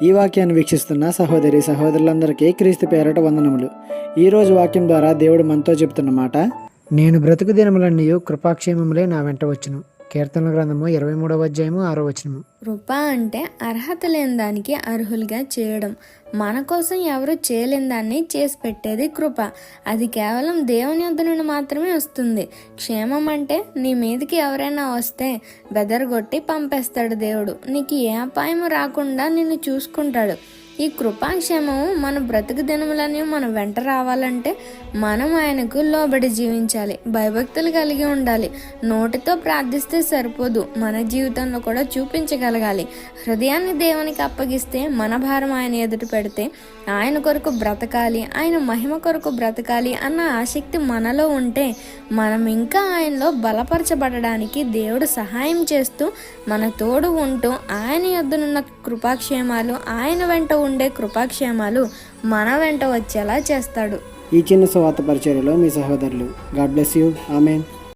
ఈ వాక్యాన్ని వీక్షిస్తున్న సహోదరి సహోదరులందరికీ క్రీస్తు పేరట వందనములు. ఈరోజు వాక్యం ద్వారా దేవుడు మనతో చెబుతున్న మాట, నేను బ్రతుకు దినములన్నీ కృపాక్షేమములే నా వెంట వచ్చును. కీర్తనల గ్రంథము 23వ అధ్యాయము 6వ వచనము. కృప అంటే అర్హత లేని దానికి అర్హులుగా చేయడం. మన కోసం ఎవరు చేయలేని దాన్ని చేసి పెట్టేది కృప. అది కేవలం దేవుని యొద్ద నుండి మాత్రమే వస్తుంది. క్షేమం అంటే నీ మీదకి ఎవరైనా వస్తే బెదరగొట్టి పంపేస్తాడు దేవుడు. నీకు ఏ అపాయం రాకుండా నిన్ను చూసుకుంటాడు. ఈ కృపాక్షేమము మన బ్రతుకు దినములని మన వెంట రావాలంటే మనం ఆయనకు లోబడి జీవించాలి, భయభక్తులు కలిగి ఉండాలి. నోటితో ప్రార్థిస్తే సరిపోదు, మన జీవితంలో కూడా చూపించగలగాలి. హృదయాన్ని దేవునికి అప్పగిస్తే మన భారం ఆయన ఎదుట పెడితే ఆయన కొరకు బ్రతకాలి, ఆయన మహిమ కొరకు బ్రతకాలి అన్న ఆసక్తి మనలో ఉంటే మనం ఇంకా ఆయనలో బలపరచబడడానికి దేవుడు సహాయం చేస్తూ మన తోడు ఉంటూ ఆయన యొద్దనున్న కృపాక్షేమాలు, ఆయన వెంట ఉండే కృపాక్షేమాలు మన వెంట వచ్చేలా చేస్తాడు. ఈ చిన్న సువార్త పరిచర్యలో మీ సహోదరులు. God bless you. ఆమేన్.